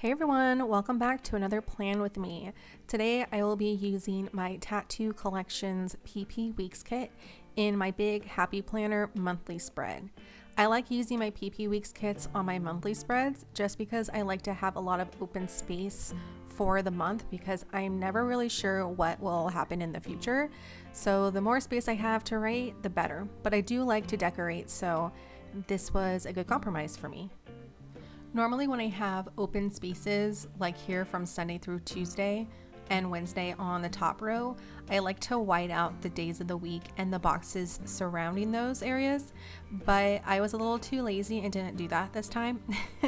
Hey everyone, welcome back to another plan with me. Today I will be using my Tattoo Collections PP Weeks kit in my big Happy Planner monthly spread. I like using my PP Weeks kits on my monthly spreads just because I like to have a lot of open space for the month because I'm never really sure what will happen in the future. So the more space I have to write, the better. But I do like to decorate, so this was a good compromise for me. Normally when I have open spaces like here from Sunday through Tuesday and Wednesday on the top row, I like to white out the days of the week and the boxes surrounding those areas, but I was a little too lazy and didn't do that this time.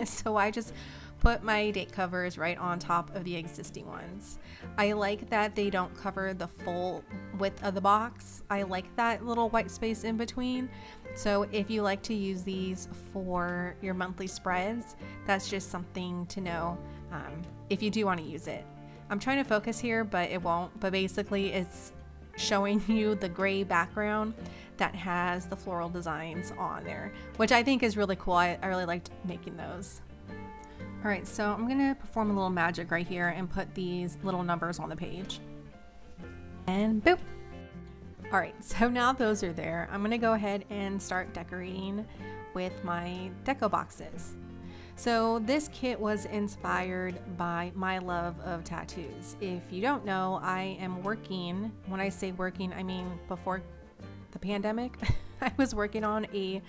So I just put my date covers right on top of the existing ones. I like that they don't cover the full width of the box. I like that little white space in between. So if you like to use these for your monthly spreads, that's just something to know if you do want to use it. I'm trying to focus here, but it won't. But basically it's showing you the gray background that has the floral designs on there, which I think is really cool. I really liked making those. All right, so I'm gonna perform a little magic right here and put these little numbers on the page. And boop. All right, so now those are there. I'm gonna go ahead and start decorating with my deco boxes. So this kit was inspired by my love of tattoos. If you don't know, I am working, when I say working, I mean before the pandemic, I was working on a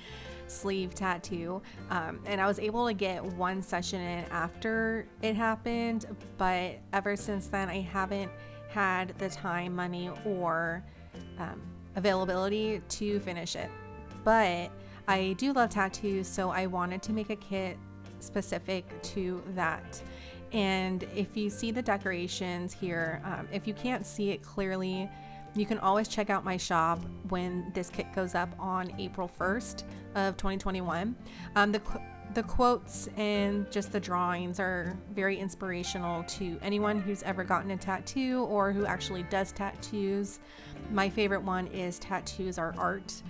sleeve tattoo and I was able to get one session in after it happened, but ever since then I haven't had the time, money, or availability to finish it. But I do love tattoos, so I wanted to make a kit specific to that. And if you see the decorations here, if you can't see it clearly, you can always check out my shop when this kit goes up on April 1st of 2021. The quotes and just the drawings are very inspirational to anyone who's ever gotten a tattoo or who actually does tattoos. My favorite one is tattoos are art,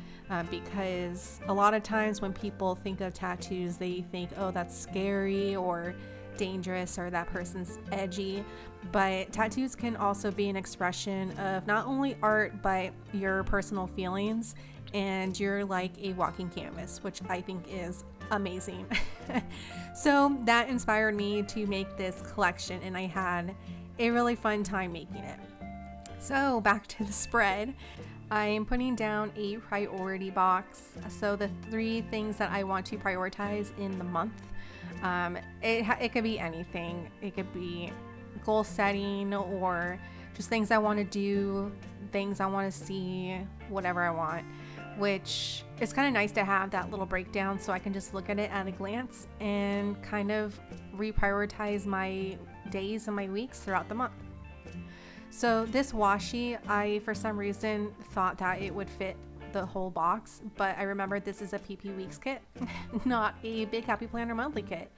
because a lot of times when people think of tattoos, they think, oh, that's scary or dangerous or that person's edgy. But tattoos can also be an expression of not only art, but your personal feelings, and you're like a walking canvas, which I think is amazing. So that inspired me to make this collection, and I had a really fun time making it. So back to the spread. I'm putting down a priority box. So the 3 things that I want to prioritize in the month. It could be anything. It could be goal setting or just things I want to do, things I want to see, whatever I want, which it's kind of nice to have that little breakdown so I can just look at it at a glance and kind of reprioritize my days and my weeks throughout the month. So this washi, I for some reason thought that it would fit the whole box, but I remembered this is a PP Weeks kit, not a Big Happy Planner monthly kit,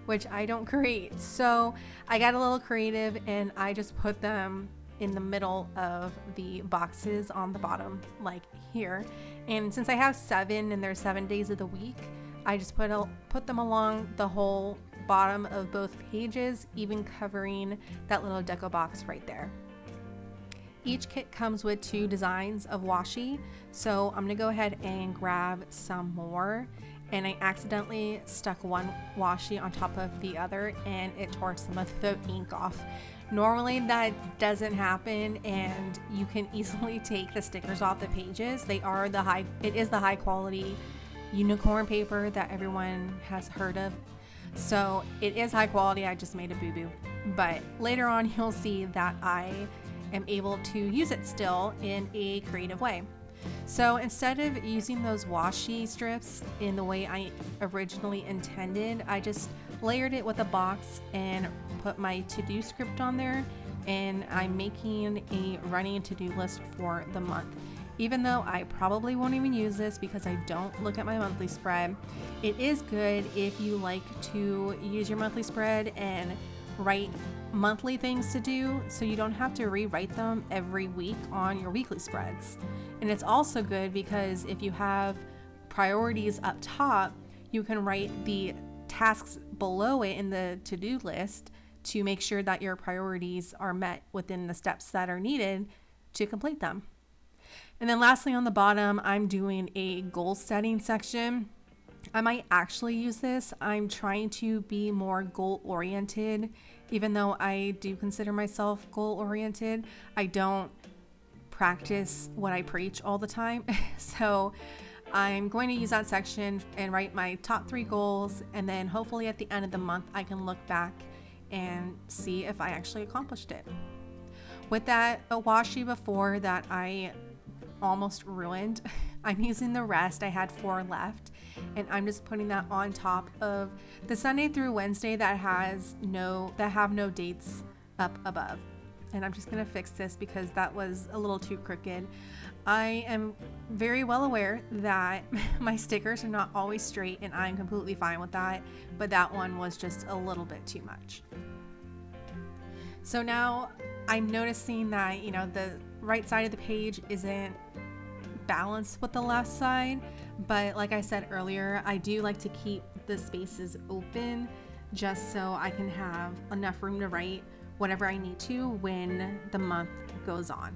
which I don't create. So I got a little creative and I just put them in the middle of the boxes on the bottom, like here. And since I have 7 and there's 7 days of the week, I just put them along the whole bottom of both pages, even covering that little deco box right there. Each kit comes with 2 designs of washi, so I'm gonna go ahead and grab some more, and I accidentally stuck one washi on top of the other and it tore some of the ink off. Normally that doesn't happen, and you can easily take the stickers off the pages. It is the high quality unicorn paper that everyone has heard of. So it is high quality, I just made a boo-boo. But later on you'll see that I am able to use it still in a creative way. So instead of using those washi strips in the way I originally intended, I just layered it with a box and put my to-do script on there, and I'm making a running to-do list for the month. Even though I probably won't even use this because I don't look at my monthly spread, it is good if you like to use your monthly spread and write monthly things to do so you don't have to rewrite them every week on your weekly spreads. And it's also good because if you have priorities up top, you can write the tasks below it in the to-do list to make sure that your priorities are met within the steps that are needed to complete them. And then lastly, on the bottom, I'm doing a goal setting section. I might actually use this. I'm trying to be more goal oriented. Even though I do consider myself goal oriented, I don't practice what I preach all the time. So I'm going to use that section and write my top 3 goals. And then hopefully at the end of the month, I can look back and see if I actually accomplished it. With that washi before that I almost ruined, I'm using the rest. I had 4 left, and I'm just putting that on top of the Sunday through Wednesday that have no dates up above. And I'm just gonna fix this because that was a little too crooked. I am very well aware that my stickers are not always straight, and I'm completely fine with that, but that one was just a little bit too much. So now I'm noticing that, the right side of the page isn't balanced with the left side, but like I said earlier, I do like to keep the spaces open just so I can have enough room to write whatever I need to when the month goes on.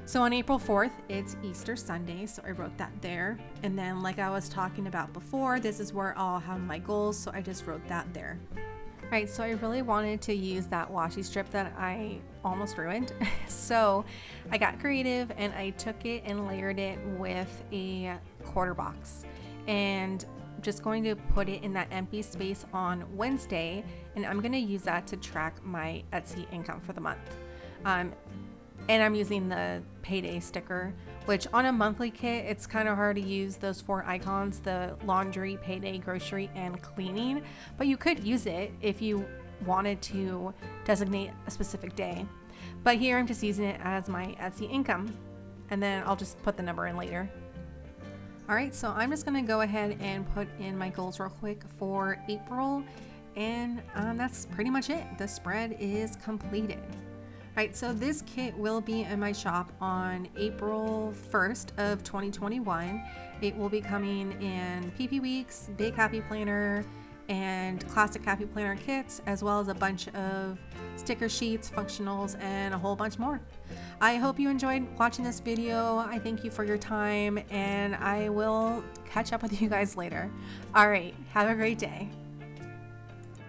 So on April 4th, it's Easter Sunday, so I wrote that there. And then like I was talking about before, this is where I'll have my goals, so I just wrote that there. Right, so I really wanted to use that washi strip that I almost ruined. So I got creative and I took it and layered it with a quarter box. And just going to put it in that empty space on Wednesday, and I'm going to use that to track my Etsy income for the month. And I'm using the payday sticker, which on a monthly kit, it's kind of hard to use those 4 icons, the laundry, payday, grocery, and cleaning. But you could use it if you wanted to designate a specific day. But here I'm just using it as my Etsy income. And then I'll just put the number in later. All right, so I'm just gonna go ahead and put in my goals real quick for April. And that's pretty much it. The spread is completed. Alright, so this kit will be in my shop on April 1st of 2021. It will be coming in PP Weeks, Big Happy Planner, and Classic Happy Planner kits, as well as a bunch of sticker sheets, functionals, and a whole bunch more. I hope you enjoyed watching this video. I thank you for your time, and I will catch up with you guys later. Alright, have a great day.